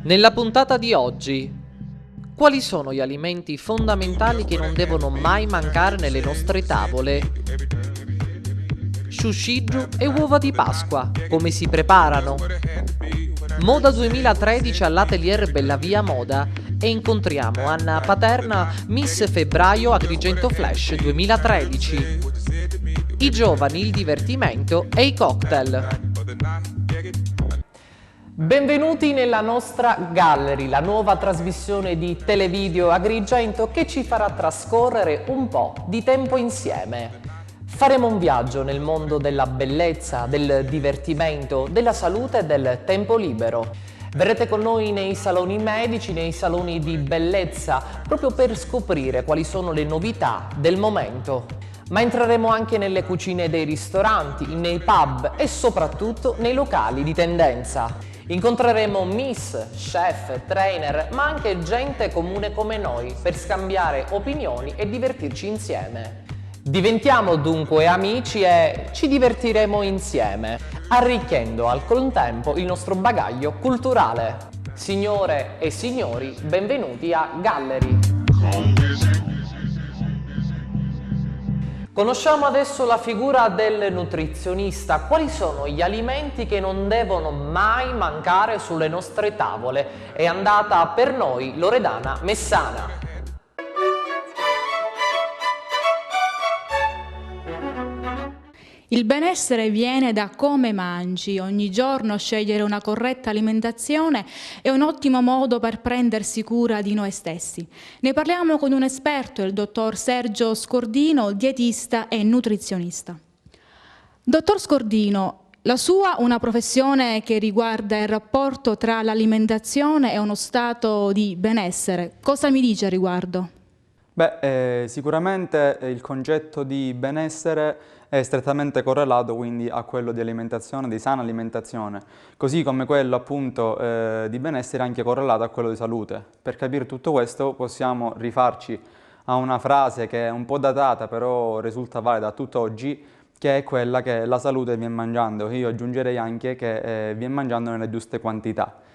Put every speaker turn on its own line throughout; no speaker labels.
Nella puntata di oggi, quali sono gli alimenti fondamentali che non devono mai mancare nelle nostre tavole? Shushidu e uova di Pasqua, come si preparano? Moda 2013 all'Atelier Bellavia Moda e incontriamo Anna Paterna, Miss Febbraio Agrigento Flash 2013. I giovani, il divertimento e i cocktail. Benvenuti nella nostra Gallery, la nuova trasmissione di Televideo Agrigento che ci farà trascorrere un po' di tempo insieme. Faremo un viaggio nel mondo della bellezza, del divertimento, della salute e del tempo libero. Verrete con noi nei saloni medici, nei saloni di bellezza, proprio per scoprire quali sono le novità del momento. Ma entreremo anche nelle cucine dei ristoranti, nei pub e soprattutto nei locali di tendenza. Incontreremo miss, chef, trainer, ma anche gente comune come noi per scambiare opinioni e divertirci insieme. Diventiamo dunque amici e ci divertiremo insieme, arricchendo al contempo il nostro bagaglio culturale. Signore e signori, benvenuti a Gallery. Conosciamo adesso la figura del nutrizionista. Quali sono gli alimenti che non devono mai mancare sulle nostre tavole? È andata per noi Loredana Messana.
Il benessere viene da come mangi. Ogni giorno scegliere una corretta alimentazione è un ottimo modo per prendersi cura di noi stessi. Ne parliamo con un esperto, il dottor Sergio Scordino, dietista e nutrizionista. Dottor Scordino, la sua è una professione che riguarda il rapporto tra l'alimentazione e uno stato di benessere. Cosa mi dice a riguardo?
Sicuramente il concetto di benessere è strettamente correlato quindi a quello di alimentazione, di sana alimentazione, così come quello appunto di benessere è anche correlato a quello di salute. Per capire tutto questo possiamo rifarci a una frase che è un po' datata però risulta valida a tutt'oggi, che è quella che la salute viene mangiando. Io aggiungerei anche che viene mangiando nelle giuste quantità.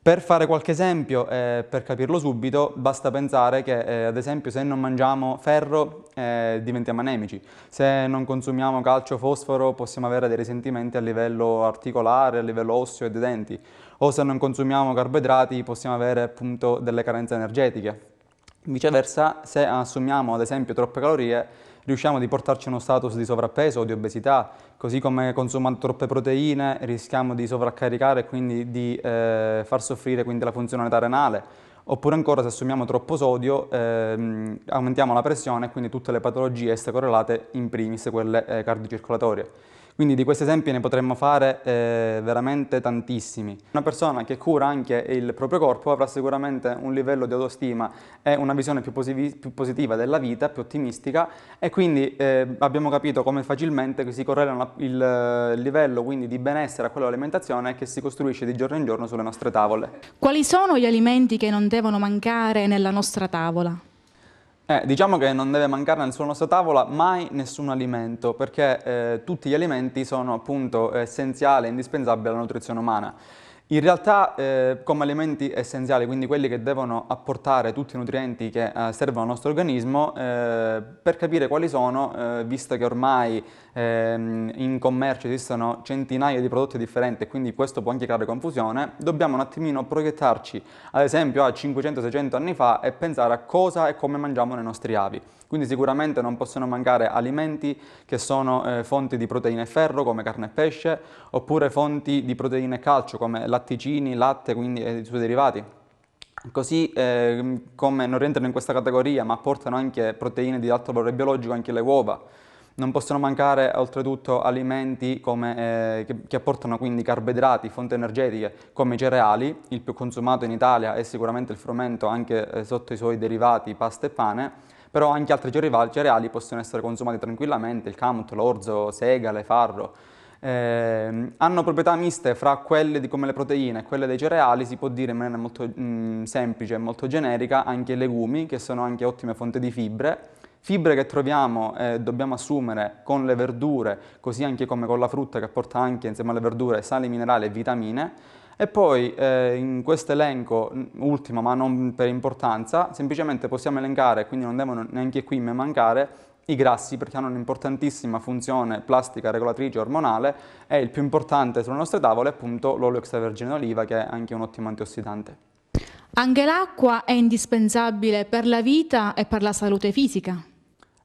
Per fare qualche esempio, per capirlo subito, basta pensare che ad esempio se non mangiamo ferro diventiamo anemici, se non consumiamo calcio, fosforo possiamo avere dei risentimenti a livello articolare, a livello osseo e dei denti, o se non consumiamo carboidrati possiamo avere appunto delle carenze energetiche. Viceversa, se assumiamo ad esempio troppe calorie, riusciamo di portarci uno status di sovrappeso o di obesità, così come consumando troppe proteine rischiamo di sovraccaricare e quindi di far soffrire quindi la funzionalità renale, oppure ancora se assumiamo troppo sodio aumentiamo la pressione e quindi tutte le patologie esse correlate, in primis quelle cardiocircolatorie. Quindi di questi esempi ne potremmo fare veramente tantissimi. Una persona che cura anche il proprio corpo avrà sicuramente un livello di autostima e una visione più positiva della vita, più ottimistica, e quindi abbiamo capito come facilmente si correla il livello quindi di benessere a quello dell'alimentazione che si costruisce di giorno in giorno sulle nostre tavole.
Quali sono gli alimenti che non devono mancare nella nostra tavola?
Diciamo che non deve mancare sulla nostra tavola mai nessun alimento, perché tutti gli alimenti sono appunto essenziali e indispensabili alla nutrizione umana. In realtà come alimenti essenziali, quindi quelli che devono apportare tutti i nutrienti che servono al nostro organismo, per capire quali sono, visto che ormai in commercio esistono centinaia di prodotti differenti e quindi questo può anche creare confusione, dobbiamo un attimino proiettarci ad esempio a 500-600 anni fa e pensare a cosa e come mangiamo i nostri avi. Quindi sicuramente non possono mancare alimenti che sono fonti di proteine e ferro come carne e pesce, oppure fonti di proteine e calcio come latticini, latte quindi, e i suoi derivati. Così come non rientrano in questa categoria ma apportano anche proteine di alto valore biologico anche le uova. Non possono mancare oltretutto alimenti che apportano quindi carboidrati, fonti energetiche come i cereali, il più consumato in Italia è sicuramente il frumento anche sotto i suoi derivati pasta e pane, però anche altri cereali possono essere consumati tranquillamente, il kamut, l'orzo, segale, farro. Hanno proprietà miste fra quelle come le proteine e quelle dei cereali, si può dire in maniera molto semplice e molto generica, anche i legumi, che sono anche ottime fonti di fibre che troviamo e dobbiamo assumere con le verdure, così anche come con la frutta che porta anche insieme alle verdure sali minerali e vitamine, E poi in questo elenco, ultimo ma non per importanza, semplicemente possiamo elencare, quindi non devono neanche qui mancare, i grassi, perché hanno un'importantissima funzione plastica, regolatrice, ormonale, e il più importante sulle nostre tavole è appunto l'olio extravergine d'oliva, che è anche un ottimo antiossidante.
Anche l'acqua è indispensabile per la vita e per la salute fisica.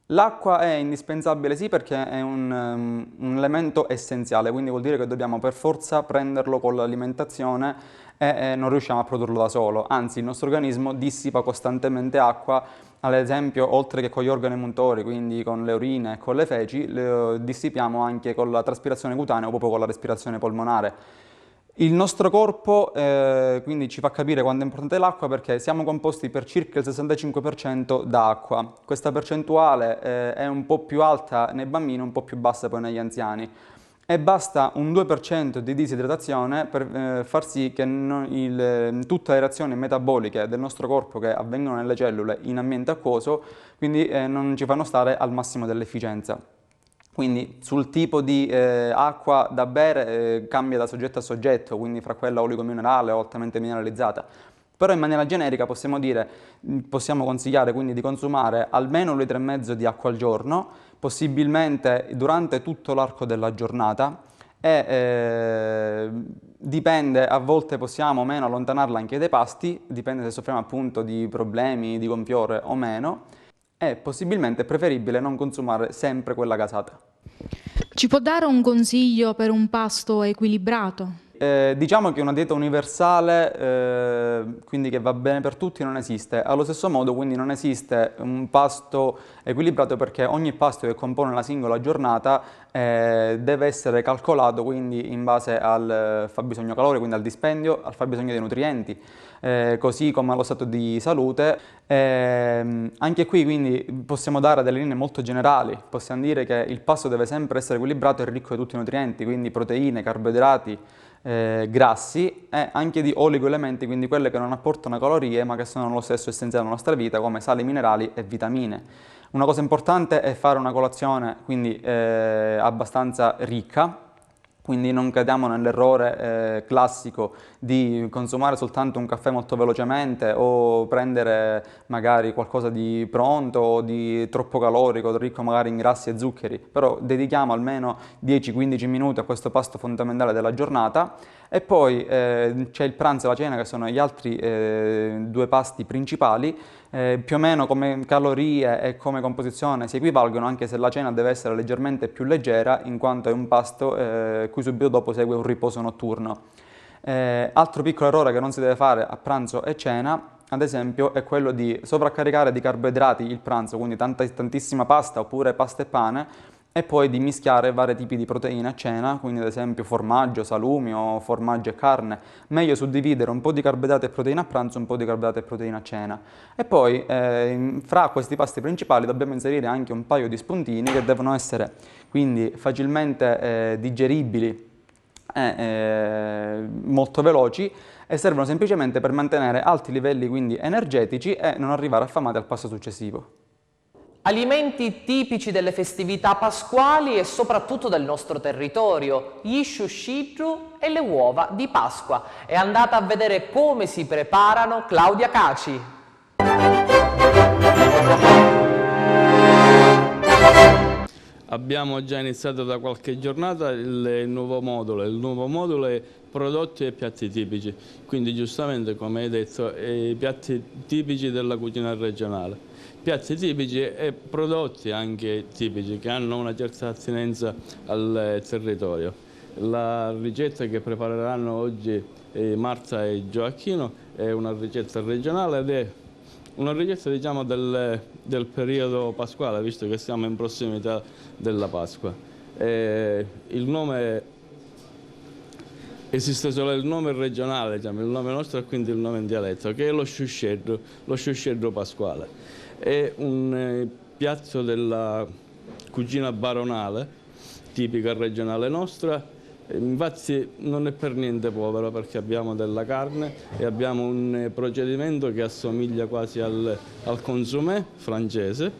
L'acqua è indispensabile sì, perché è un elemento essenziale, quindi vuol dire che dobbiamo per forza prenderlo con l'alimentazione e non riusciamo a produrlo da solo, anzi il nostro organismo dissipa costantemente acqua, ad esempio oltre che con gli organi emuntori, quindi con le urine e con le feci, le dissipiamo anche con la traspirazione cutanea o proprio con la respirazione polmonare. Il nostro corpo quindi ci fa capire quanto è importante l'acqua, perché siamo composti per circa il 65% da acqua. Questa percentuale è un po' più alta nei bambini, un po' più bassa poi negli anziani. E basta un 2% di disidratazione per far sì che tutte le reazioni metaboliche del nostro corpo che avvengono nelle cellule in ambiente acquoso, quindi non ci fanno stare al massimo dell'efficienza. Quindi sul tipo di acqua da bere cambia da soggetto a soggetto, quindi fra quella oligominerale o altamente mineralizzata. Però in maniera generica possiamo consigliare quindi di consumare almeno 1,5 litri di acqua al giorno, possibilmente durante tutto l'arco della giornata, e dipende, a volte possiamo o meno allontanarla anche dai pasti, dipende se soffriamo appunto di problemi di gonfiore o meno. È possibilmente preferibile non consumare sempre quella gasata.
Ci può dare un consiglio per un pasto equilibrato?
Diciamo che una dieta universale, quindi che va bene per tutti, non esiste. Allo stesso modo, quindi non esiste un pasto equilibrato, perché ogni pasto che compone la singola giornata deve essere calcolato quindi in base al fabbisogno calorico, quindi al dispendio, al fabbisogno dei nutrienti, così come allo stato di salute. Anche qui quindi possiamo dare delle linee molto generali. Possiamo dire che il pasto deve sempre essere equilibrato e ricco di tutti i nutrienti, quindi proteine, carboidrati, grassi e anche di oligoelementi, quindi quelle che non apportano calorie ma che sono lo stesso essenziale nella nostra vita, come sali minerali e vitamine. Una cosa importante è fare una colazione quindi abbastanza ricca, quindi non cadiamo nell'errore classico di consumare soltanto un caffè molto velocemente o prendere magari qualcosa di pronto o di troppo calorico, ricco magari in grassi e zuccheri, però dedichiamo almeno 10-15 minuti a questo pasto fondamentale della giornata. E poi c'è il pranzo e la cena, che sono gli altri due pasti principali. Più o meno come calorie e come composizione si equivalgono, anche se la cena deve essere leggermente più leggera, in quanto è un pasto cui subito dopo segue un riposo notturno. Altro piccolo errore che non si deve fare a pranzo e cena, ad esempio, è quello di sovraccaricare di carboidrati il pranzo, quindi tantissima pasta oppure pasta e pane, e poi di mischiare vari tipi di proteine a cena, quindi ad esempio formaggio, salumi o formaggio e carne. Meglio suddividere un po' di carboidrati e proteine a pranzo, un po' di carboidrati e proteine a cena. E poi fra questi pasti principali dobbiamo inserire anche un paio di spuntini che devono essere quindi facilmente digeribili e molto veloci, e servono semplicemente per mantenere alti livelli quindi energetici e non arrivare affamati al pasto successivo.
Alimenti tipici delle festività pasquali e soprattutto del nostro territorio, gli shushiru e le uova di Pasqua. È andata a vedere come si preparano Claudia Caci.
Abbiamo già iniziato da qualche giornata il nuovo modulo è prodotti e piatti tipici, quindi giustamente come hai detto i piatti tipici della cucina regionale. Piatti tipici e prodotti anche tipici che hanno una certa attinenza al territorio. La ricetta che prepareranno oggi Marta e Gioacchino è una ricetta regionale ed è una ricetta diciamo del periodo pasquale, visto che siamo in prossimità della Pasqua. Il nome esiste solo il nome regionale, diciamo, il nome nostro e quindi il nome in dialetto, che è lo sciusceddo pasquale. È un piatto della cucina baronale, tipica regionale nostra. Infatti non è per niente povero, perché abbiamo della carne e abbiamo un procedimento che assomiglia quasi al consommé francese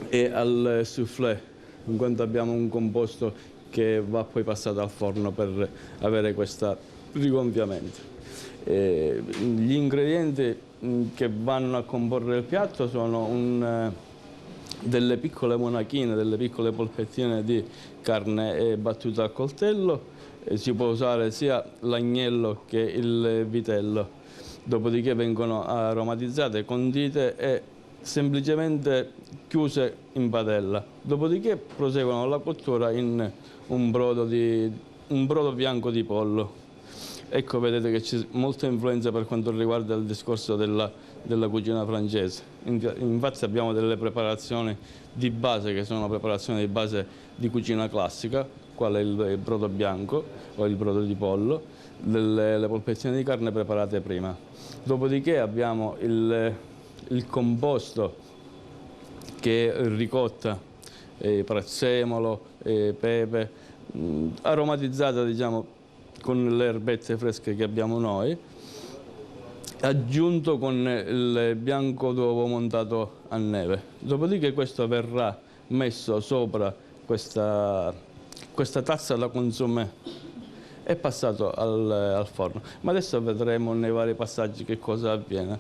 e al soufflé, in quanto abbiamo un composto che va poi passato al forno per avere questa rigonfiamento. Gli ingredienti che vanno a comporre il piatto sono delle piccole monachine, delle piccole polpettine di carne battuta al coltello. Si può usare sia l'agnello che il vitello, dopodiché vengono aromatizzate, condite e semplicemente chiuse in padella. Dopodiché proseguono la cottura in un brodo bianco di pollo. Ecco, vedete che c'è molta influenza per quanto riguarda il discorso della cucina francese. Infatti abbiamo delle preparazioni di base che sono preparazioni di base di cucina classica, quale il brodo bianco o il brodo di pollo, le polpettine di carne preparate prima. Dopodiché abbiamo il composto che è ricotta, prezzemolo, pepe, aromatizzata diciamo con le erbette fresche che abbiamo noi, aggiunto con il bianco d'uovo montato a neve. Dopodiché questo verrà messo sopra questa tazza da consommé e passato al forno. Ma adesso vedremo nei vari passaggi che cosa avviene.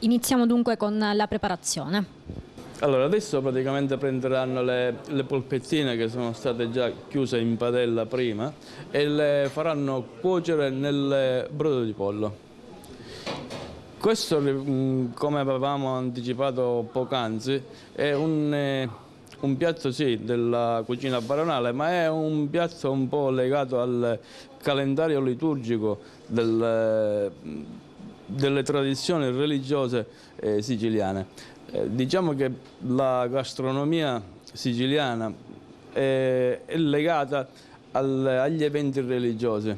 Iniziamo dunque con la preparazione.
Allora, adesso praticamente prenderanno le polpettine che sono state già chiuse in padella prima e le faranno cuocere nel brodo di pollo. Questo, come avevamo anticipato poc'anzi, è un piatto sì della cucina baronale, ma è un piatto un po' legato al calendario liturgico delle tradizioni religiose siciliane. Diciamo che la gastronomia siciliana è legata agli eventi religiosi.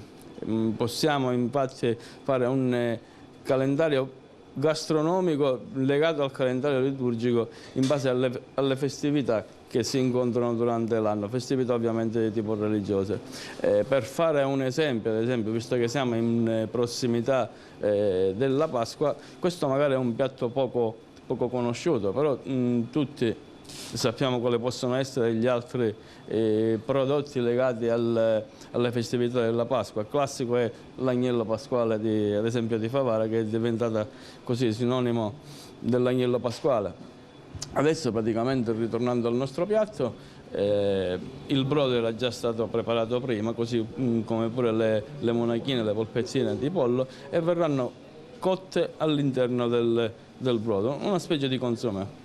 Possiamo infatti fare un calendario gastronomico legato al calendario liturgico in base alle festività che si incontrano durante l'anno, festività ovviamente di tipo religiose. Per fare un esempio, ad esempio, visto che siamo in prossimità della Pasqua, questo magari è un piatto poco conosciuto, però tutti sappiamo quali possono essere gli altri prodotti legati alle festività della Pasqua. Il classico è l'agnello pasquale, ad esempio di Favara, che è diventata così sinonimo dell'agnello pasquale. Adesso praticamente, ritornando al nostro piatto, il brodo era già stato preparato prima, così come pure le monachine, le polpezzine di pollo, e verranno cotte all'interno del brodo, una specie di consommé.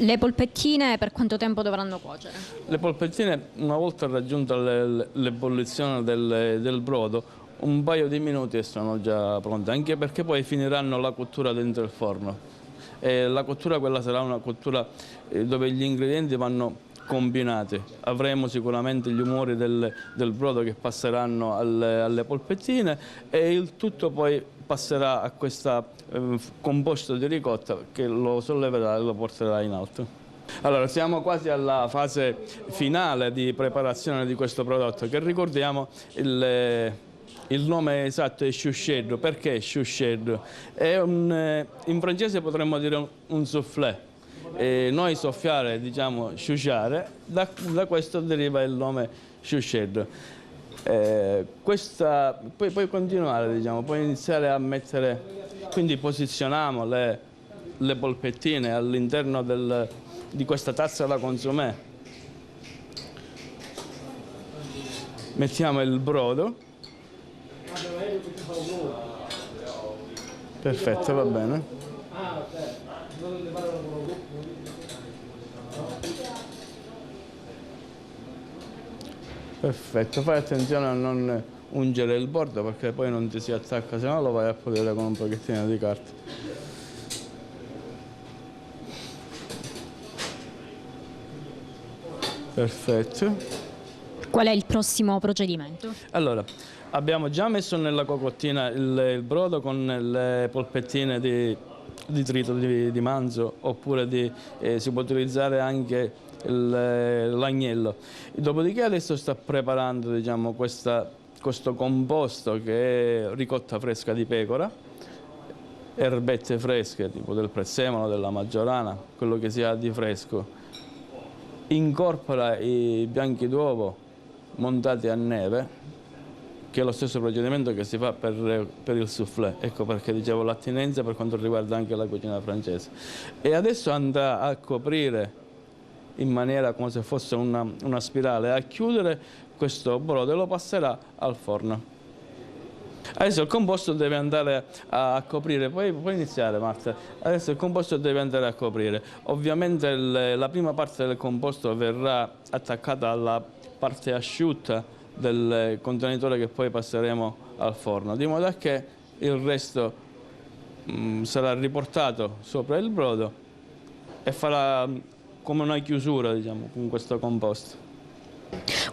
Le polpettine per quanto tempo dovranno cuocere?
Le polpettine, una volta raggiunta l'ebollizione del brodo, un paio di minuti e sono già pronte, anche perché poi finiranno la cottura dentro il forno. La cottura quella sarà una cottura dove gli ingredienti vanno combinati. Avremo sicuramente gli umori del brodo che passeranno alle polpettine e il tutto poi passerà a questo composto di ricotta che lo solleverà e lo porterà in alto. Allora, siamo quasi alla fase finale di preparazione di questo prodotto, che ricordiamo il nome esatto è chouchèdre. Perché chouchèdre? In francese potremmo dire un soufflé. Noi soffiare diciamo sciusciare, da questo deriva il nome chouchèdre. Puoi continuare, diciamo, puoi iniziare a mettere, quindi posizioniamo le polpettine all'interno di questa tazza da consommé. Mettiamo il brodo. Perfetto, va bene. Perfetto, fai attenzione a non ungere il bordo perché poi non ti si attacca, se no lo vai a pulire con un pochettino di carta. Perfetto.
Qual è il prossimo procedimento?
Allora, abbiamo già messo nella cocottina il brodo con le polpettine di trito di manzo, oppure si può utilizzare anche l'agnello. Dopodiché adesso sta preparando, diciamo, questo composto che è ricotta fresca di pecora erbette fresche, tipo del prezzemolo, della maggiolana, quello che si ha di fresco. Incorpora i bianchi d'uovo montati a neve, che è lo stesso procedimento che si fa per il soufflé. Ecco perché dicevo l'attinenza per quanto riguarda anche la cucina francese. E adesso andrà a coprire in maniera come se fosse una spirale, a chiudere questo brodo e lo passerà al forno. Adesso il composto deve andare a coprire, puoi iniziare Marta, adesso il composto deve andare a coprire. Ovviamente la prima parte del composto verrà attaccata alla parte asciutta del contenitore che poi passeremo al forno, di modo che il resto sarà riportato sopra il brodo e farà come una chiusura, diciamo, con questo composto.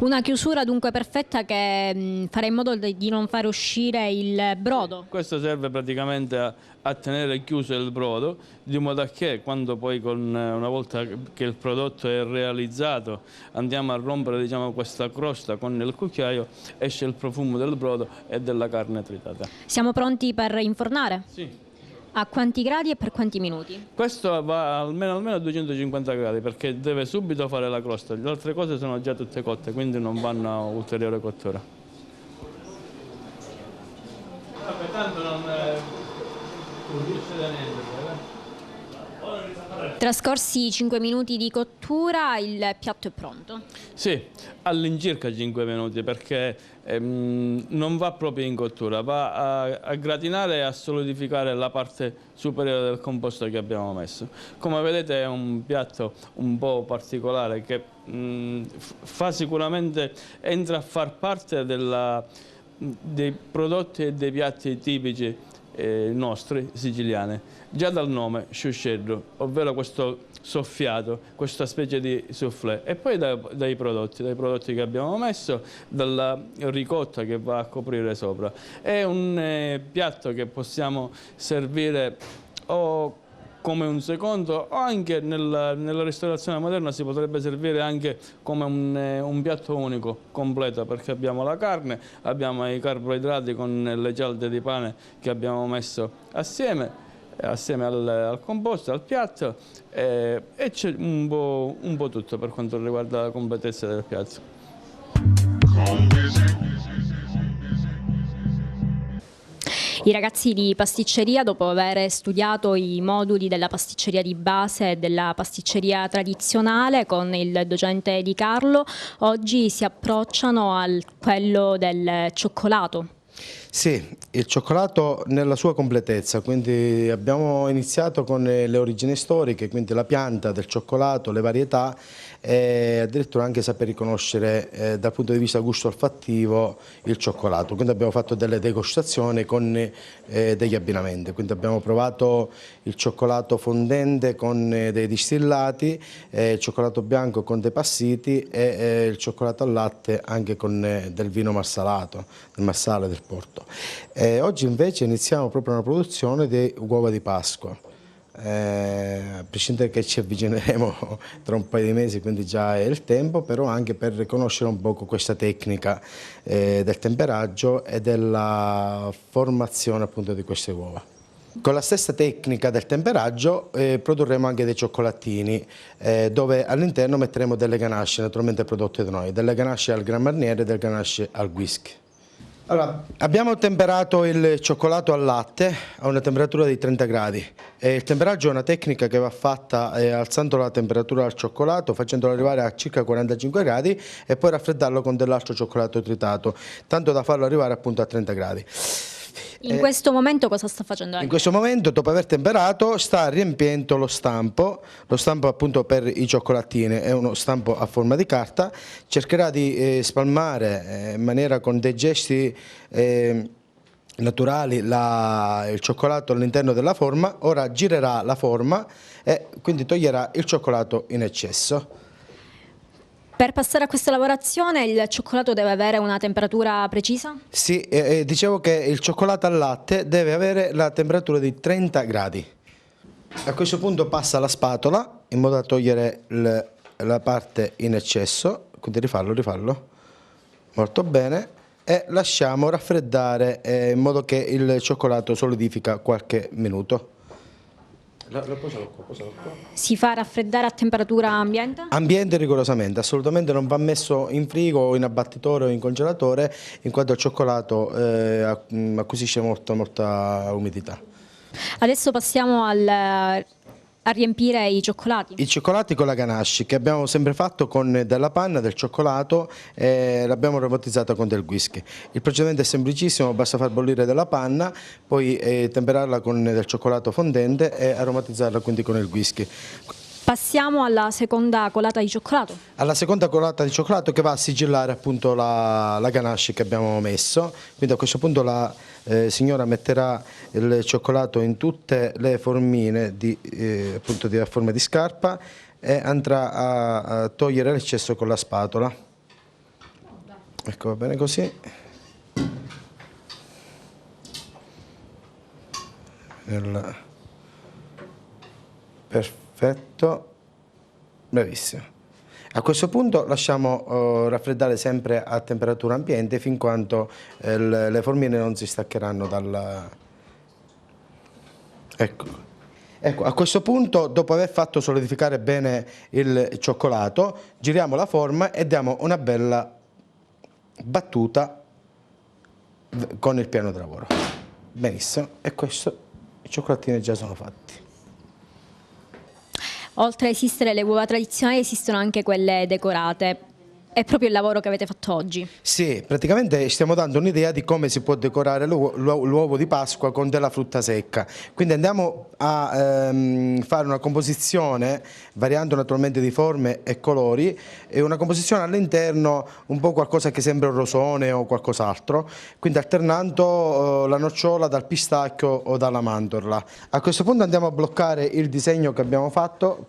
Una chiusura dunque perfetta che farà in modo di non far uscire il brodo.
Questo serve praticamente a tenere chiuso il brodo, di modo che quando poi una volta che il prodotto è realizzato andiamo a rompere, diciamo, questa crosta con il cucchiaio, esce il profumo del brodo e della carne tritata.
Siamo pronti per infornare?
Sì.
A quanti gradi e per quanti minuti?
Questo va almeno a 250 gradi perché deve subito fare la crosta, le altre cose sono già tutte cotte, quindi non vanno a ulteriore cottura. Vabbè, tanto non succede niente.
Trascorsi 5 minuti di cottura, il piatto è pronto?
Sì, all'incirca 5 minuti perché non va proprio in cottura, va a gratinare e a solidificare la parte superiore del composto che abbiamo messo. Come vedete è un piatto un po' particolare che fa sicuramente, entra a far parte dei prodotti e dei piatti tipici nostri siciliani, già dal nome sciusceddu, ovvero questo soffiato, questa specie di soufflé, e poi dai prodotti che abbiamo messo, dalla ricotta che va a coprire sopra. È un piatto che possiamo servire o come un secondo, o anche nella ristorazione moderna si potrebbe servire anche come un piatto unico, completo, perché abbiamo la carne, abbiamo i carboidrati con le cialde di pane che abbiamo messo assieme al composto, al piatto, e c'è un po' tutto per quanto riguarda la completezza del piatto.
I ragazzi di pasticceria, dopo aver studiato i moduli della pasticceria di base e della pasticceria tradizionale con il docente Di Carlo, oggi si approcciano a quello del cioccolato.
Sì, il cioccolato nella sua completezza, quindi abbiamo iniziato con le origini storiche, quindi la pianta del cioccolato, le varietà e addirittura anche saper riconoscere dal punto di vista gusto olfattivo il cioccolato. Quindi abbiamo fatto delle degustazioni con degli abbinamenti, quindi abbiamo provato il cioccolato fondente con dei distillati, il cioccolato bianco con dei passiti e il cioccolato al latte anche con del vino marsalato, del marsale del Porto. Oggi invece iniziamo proprio una produzione di uova di Pasqua. A prescindere che ci avvicineremo tra un paio di mesi, quindi già è il tempo, però anche per riconoscere un poco questa tecnica del temperaggio e della formazione appunto di queste uova. Con la stessa tecnica del temperaggio produrremo anche dei cioccolatini dove all'interno metteremo delle ganache naturalmente prodotte da noi, delle ganache al Grand Marnier e delle ganache al whisky. Allora, abbiamo temperato il cioccolato al latte a una temperatura di 30 gradi. Il temperaggio è una tecnica che va fatta alzando la temperatura del cioccolato, facendolo arrivare a circa 45 gradi e poi raffreddarlo con dell'altro cioccolato tritato, tanto da farlo arrivare appunto a 30 gradi.
In questo momento cosa sta facendo?
In questo momento, dopo aver temperato, sta riempiendo lo stampo appunto per i cioccolatini, è uno stampo a forma di carta, cercherà di spalmare in maniera con dei gesti naturali il cioccolato all'interno della forma, ora girerà la forma e quindi toglierà il cioccolato in eccesso.
Per passare a questa lavorazione il cioccolato deve avere una temperatura precisa?
Sì, dicevo che il cioccolato al latte deve avere la temperatura di 30 gradi. A questo punto passa la spatola in modo da togliere la parte in eccesso, quindi rifallo, molto bene, e lasciamo raffreddare in modo che il cioccolato solidifica qualche minuto. Posalo qua.
Si fa raffreddare a temperatura ambiente?
Ambiente rigorosamente, assolutamente non va messo in frigo o in abbattitore o in congelatore, in quanto il cioccolato acquisisce molta umidità.
Adesso passiamo a riempire i cioccolati.
I cioccolati con la ganache che abbiamo sempre fatto con della panna, del cioccolato e l'abbiamo aromatizzato con del whisky. Il procedimento è semplicissimo, basta far bollire della panna, poi temperarla con del cioccolato fondente e aromatizzarla quindi con il whisky.
Passiamo alla seconda colata di cioccolato.
Alla seconda colata di cioccolato che va a sigillare appunto la ganache che abbiamo messo, quindi a questo punto la signora metterà il cioccolato in tutte le formine appunto a forma di scarpa e andrà a togliere l'eccesso con la spatola. Ecco, va bene così. Perfetto, bravissimo. A questo punto lasciamo raffreddare sempre a temperatura ambiente fin quanto le formine non si staccheranno dal... Ecco, a questo punto, dopo aver fatto solidificare bene il cioccolato, giriamo la forma e diamo una bella battuta con il piano di lavoro. Benissimo, e questo, i cioccolatini già sono fatti.
Oltre a esistere le uova tradizionali, esistono anche quelle decorate. È proprio il lavoro che avete fatto oggi?
Sì, praticamente stiamo dando un'idea di come si può decorare l'uovo di Pasqua con della frutta secca. Quindi andiamo a fare una composizione, variando naturalmente di forme e colori, e una composizione all'interno un po' qualcosa che sembra un rosone o qualcos'altro, quindi alternando la nocciola dal pistacchio o dalla mandorla. A questo punto andiamo a bloccare il disegno che abbiamo fatto,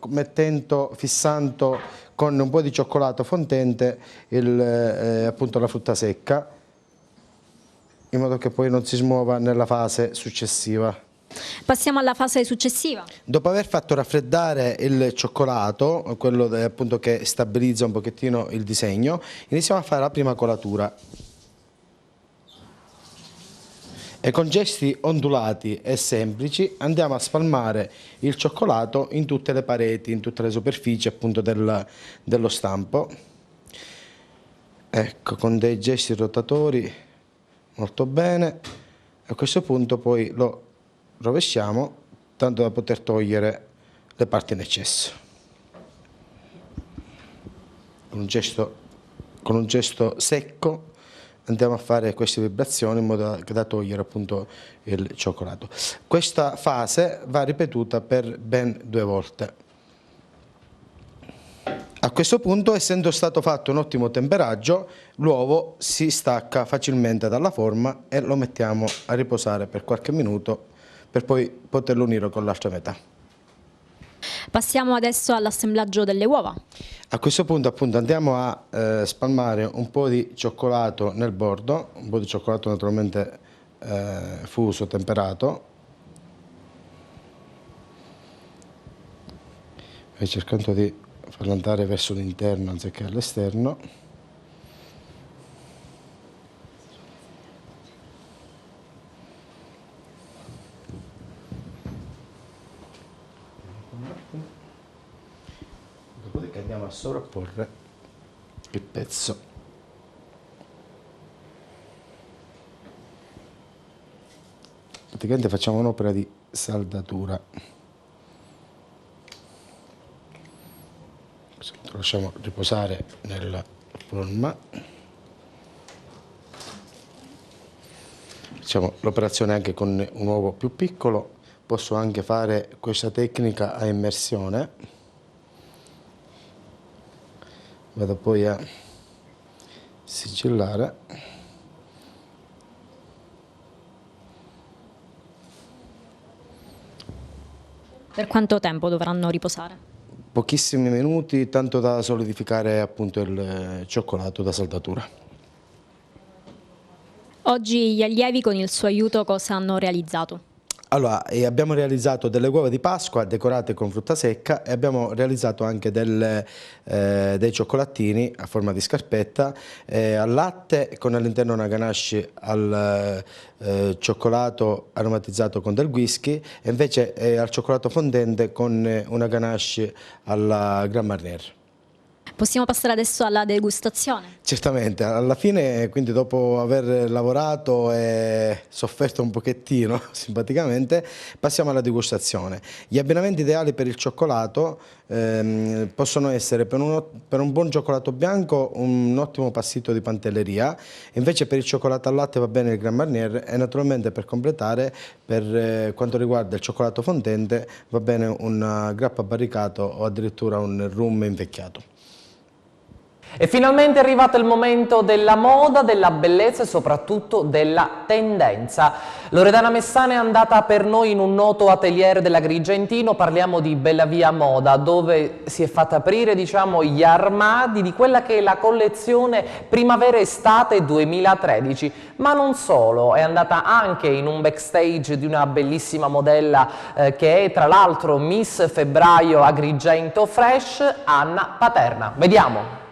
fissando con un po' di cioccolato fondente appunto la frutta secca, in modo che poi non si smuova nella fase successiva.
Passiamo alla fase successiva.
Dopo aver fatto raffreddare il cioccolato, quello appunto che stabilizza un pochettino il disegno, iniziamo a fare la prima colatura. E con gesti ondulati e semplici andiamo a spalmare il cioccolato in tutte le pareti, in tutte le superfici appunto dello stampo. Ecco, con dei gesti rotatori molto bene. A questo punto poi lo rovesciamo, tanto da poter togliere le parti in eccesso. Con un gesto secco andiamo a fare queste vibrazioni in modo da togliere appunto il cioccolato. Questa fase va ripetuta per ben 2 volte. A questo punto, essendo stato fatto un ottimo temperaggio, l'uovo si stacca facilmente dalla forma e lo mettiamo a riposare per qualche minuto per poi poterlo unire con l'altra metà.
Passiamo adesso all'assemblaggio delle uova.
A questo punto appunto andiamo a spalmare un po' di cioccolato nel bordo, un po' di cioccolato naturalmente fuso, temperato, e cercando di farlo andare verso l'interno anziché all'esterno. Dopodiché andiamo a sovrapporre il pezzo. Praticamente facciamo un'opera di saldatura. Lo lasciamo riposare nella forma. Facciamo l'operazione anche con un uovo più piccolo. Posso anche fare questa tecnica a immersione. Vado poi a sigillare.
Per quanto tempo dovranno riposare?
Pochissimi minuti, tanto da solidificare appunto il cioccolato da saldatura.
Oggi gli allievi con il suo aiuto cosa hanno realizzato?
Allora, abbiamo realizzato delle uova di Pasqua decorate con frutta secca e abbiamo realizzato anche dei cioccolatini a forma di scarpetta al latte con all'interno una ganache al cioccolato aromatizzato con del whisky e invece al cioccolato fondente con una ganache alla Grand Marnier.
Possiamo passare adesso alla degustazione?
Certamente, alla fine, quindi dopo aver lavorato e sofferto un pochettino simpaticamente, passiamo alla degustazione. Gli abbinamenti ideali per il cioccolato possono essere per un buon cioccolato bianco un ottimo passito di pantelleria, invece per il cioccolato al latte va bene il Grand Marnier e naturalmente per completare per quanto riguarda il cioccolato fondente va bene un grappa barricato o addirittura un rum invecchiato.
E finalmente è arrivato il momento della moda, della bellezza e soprattutto della tendenza. Loredana Messana è andata per noi in un noto atelier dell'Agrigentino, parliamo di Bellavia Moda, dove si è fatta aprire, diciamo, gli armadi di quella che è la collezione Primavera-Estate 2013. Ma non solo, è andata anche in un backstage di una bellissima modella che è tra l'altro Miss Febbraio Agrigento Fresh, Anna Paterna. Vediamo.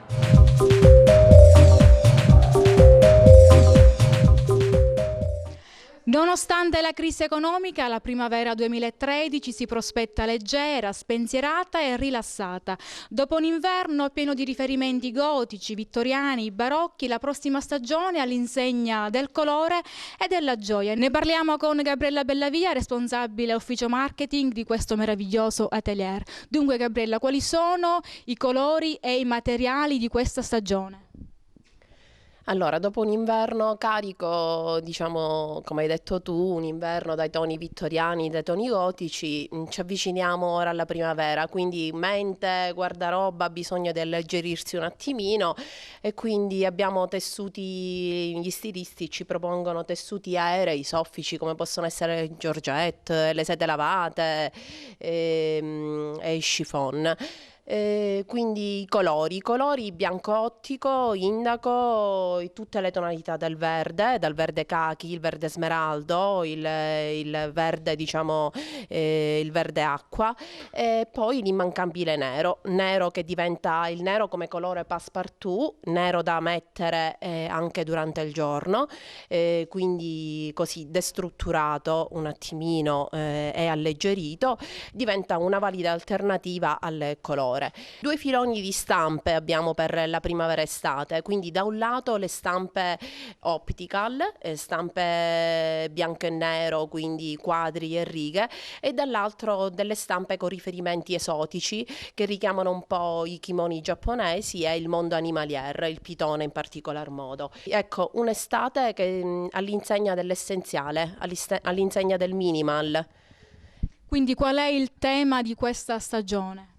Nonostante la crisi economica, la primavera 2013 si prospetta leggera, spensierata e rilassata. Dopo un inverno pieno di riferimenti gotici, vittoriani, barocchi, la prossima stagione all'insegna del colore e della gioia. Ne parliamo con Gabriella Bellavia, responsabile ufficio marketing di questo meraviglioso atelier. Dunque Gabriella, quali sono i colori e i materiali di questa stagione?
Allora, dopo un inverno carico, diciamo, come hai detto tu, un inverno dai toni vittoriani, dai toni gotici, ci avviciniamo ora alla primavera, quindi mente, guardaroba, ha bisogno di alleggerirsi un attimino e quindi abbiamo tessuti, gli stilisti ci propongono tessuti aerei, soffici come possono essere Georgette, le sete lavate e chiffon. Quindi i colori bianco ottico, indaco, tutte le tonalità del verde, dal verde cachi, il verde smeraldo, il verde, diciamo, il verde acqua, e poi l'immancabile nero che diventa il nero come colore passepartout, nero da mettere anche durante il giorno, quindi così destrutturato un attimino e alleggerito, diventa una valida alternativa al colore. 2 filoni di stampe abbiamo per la primavera-estate, quindi da un lato le stampe optical, stampe bianco e nero, quindi quadri e righe, e dall'altro delle stampe con riferimenti esotici che richiamano un po' i kimoni giapponesi e il mondo animalier, il pitone in particolar modo. Ecco, un'estate che all'insegna dell'essenziale, all'insegna del minimal.
Quindi qual è il tema di questa stagione?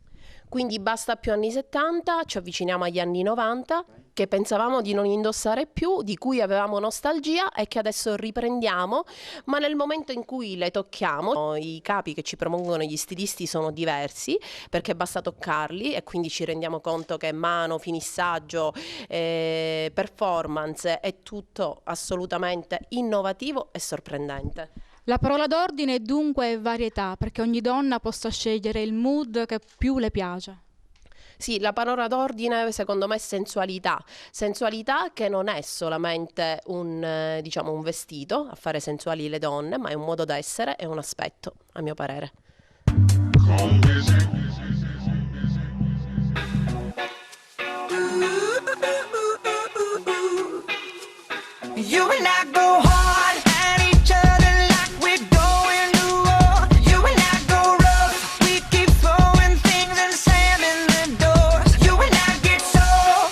Quindi basta più anni 70, ci avviciniamo agli anni 90, che pensavamo di non indossare più, di cui avevamo nostalgia e che adesso riprendiamo, ma nel momento in cui le tocchiamo, i capi che ci propongono gli stilisti sono diversi, perché basta toccarli e quindi ci rendiamo conto che mano, finissaggio, performance è tutto assolutamente innovativo e sorprendente.
La parola d'ordine è dunque varietà, perché ogni donna possa scegliere il mood che più le piace.
Sì, la parola d'ordine secondo me è sensualità che non è solamente un vestito a fare sensuali le donne, ma è un modo d'essere e un aspetto, a mio parere.
You and I go hard at each other like we're going to war. You and I go rough, we keep throwing things and slamming the doors. You and I get so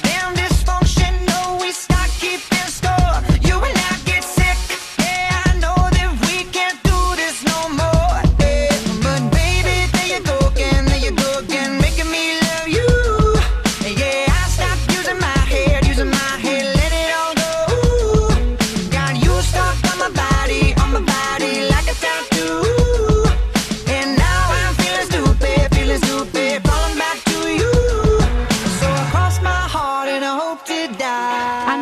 damn dysfunctional, we start keeping score. You and I get sick, yeah, I know that we can't do this no more. Yeah. But baby, there you go again, making me love you. Yeah, I stopped using my head, let it all go. Got you stuck on my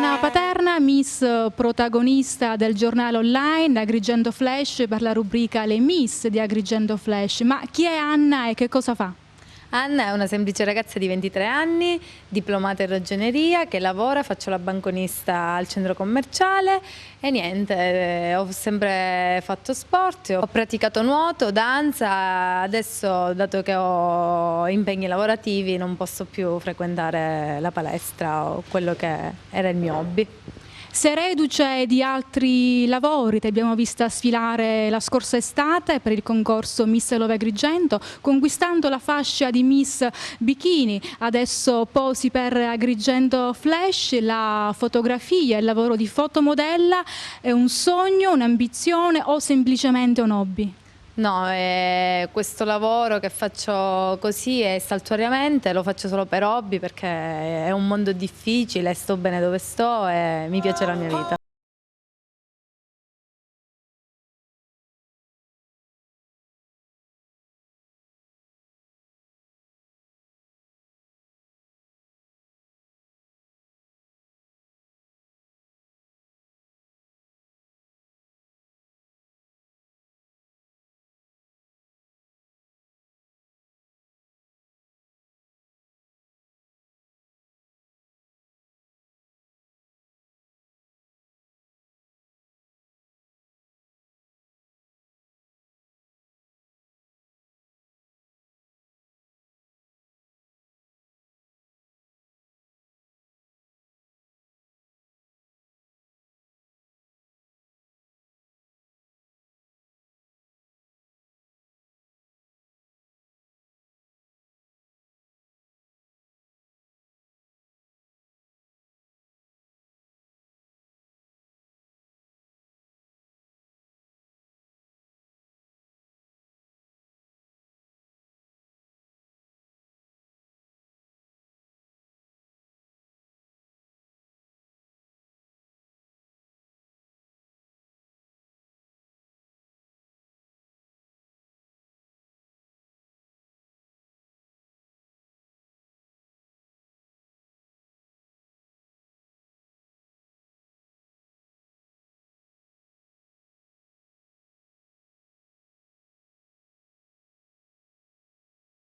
Anna Paterna, Miss protagonista del giornale online Agrigento Flash per la rubrica Le Miss di Agrigento Flash. Ma chi è Anna e che cosa fa?
Anna è una semplice ragazza di 23 anni, diplomata in ragioneria, che lavora, faccio la banconista al centro commerciale e niente, ho sempre fatto sport, ho praticato nuoto, danza, adesso dato che ho impegni lavorativi non posso più frequentare la palestra o quello che era il mio hobby.
Sei reduce di altri lavori, ti abbiamo vista sfilare la scorsa estate per il concorso Miss Love Agrigento, conquistando la fascia di Miss Bikini. Adesso posi per Agrigento Flash. La fotografia, il lavoro di fotomodella è un sogno, un'ambizione o semplicemente un hobby?
No, questo lavoro che faccio così e saltuariamente lo faccio solo per hobby perché è un mondo difficile, sto bene dove sto e mi piace la mia vita.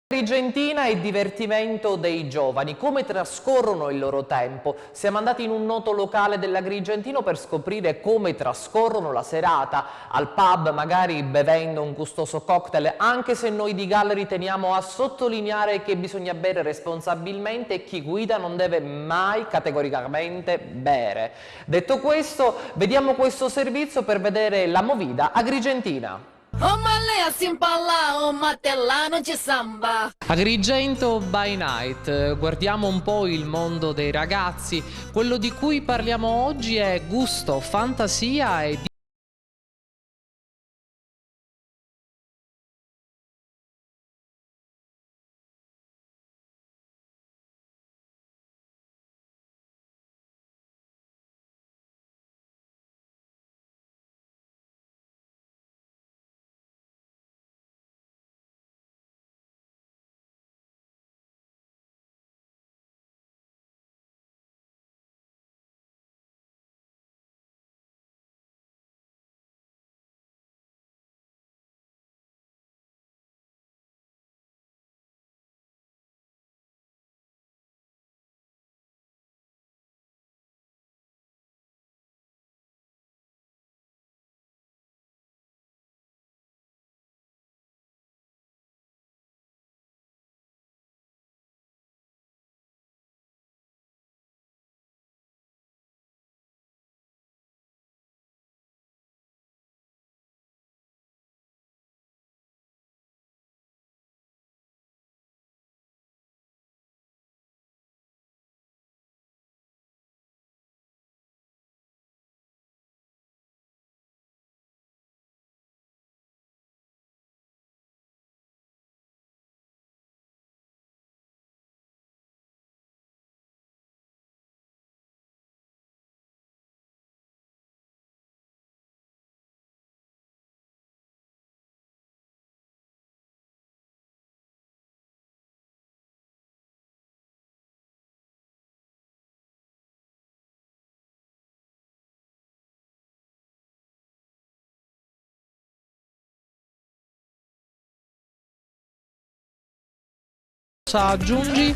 Argentina e divertimento dei giovani, come trascorrono il loro tempo? Siamo andati in un noto locale dell'Agrigentino per scoprire come trascorrono la serata, al pub magari bevendo un gustoso cocktail, anche se noi di Gallery teniamo a sottolineare che bisogna bere responsabilmente e chi guida non deve mai categoricamente bere. Detto questo, vediamo questo servizio per vedere la movida agrigentina. Agrigento by Night, guardiamo un po' il mondo dei ragazzi. Quello di cui parliamo oggi è gusto, fantasia e Cosa aggiungi?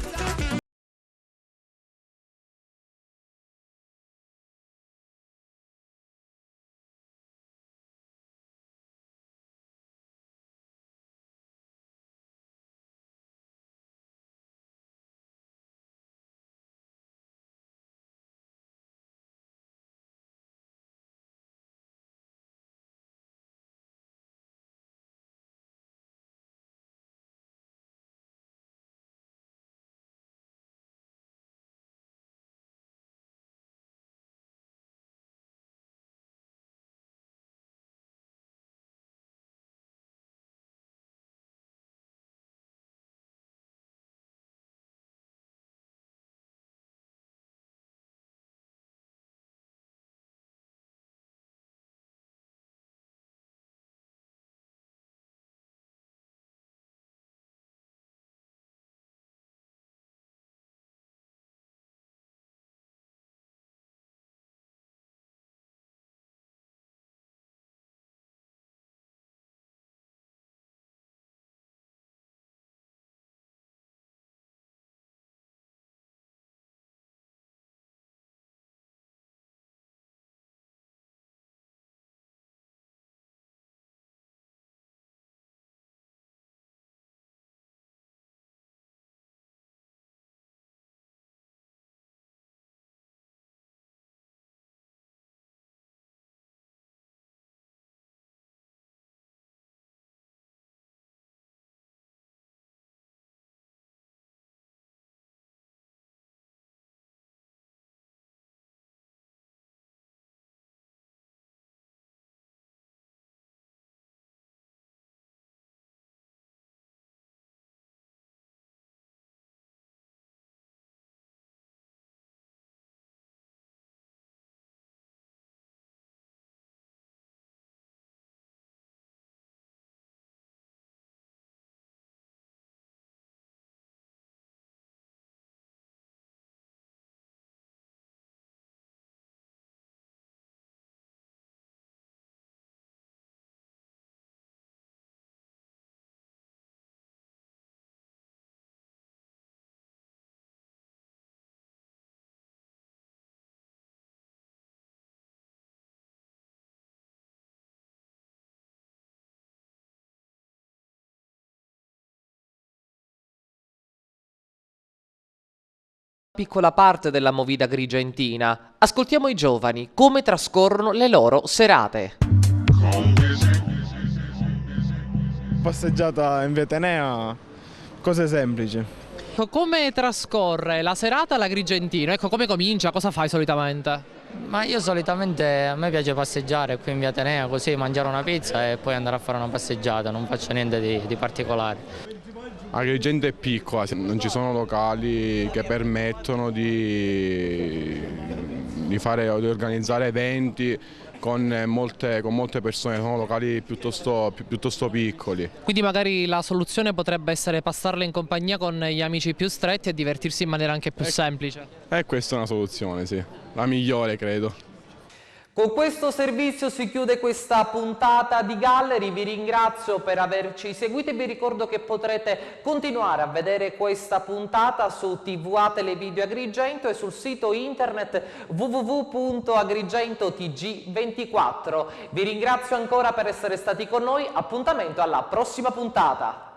Piccola parte della movida agrigentina. Ascoltiamo i giovani, come trascorrono le loro serate.
Passeggiata in via Atenea, cose semplici.
Come trascorre la serata all'Agrigentino? Ecco, come comincia? Cosa fai solitamente?
Ma io solitamente, a me piace passeggiare qui in via Atenea, così mangiare una pizza e poi andare a fare una passeggiata, non faccio niente di particolare.
Agrigento è piccola, non ci sono locali che permettono di organizzare eventi con molte persone, sono locali piuttosto piccoli.
Quindi magari la soluzione potrebbe essere passarle in compagnia con gli amici più stretti e divertirsi in maniera anche più semplice.
Questa è una soluzione, sì, la migliore credo.
Con questo servizio si chiude questa puntata di Gallery, vi ringrazio per averci seguito e vi ricordo che potrete continuare a vedere questa puntata su TVA Televideo Agrigento e sul sito internet www.agrigentotg24. Vi ringrazio ancora per essere stati con noi, appuntamento alla prossima puntata.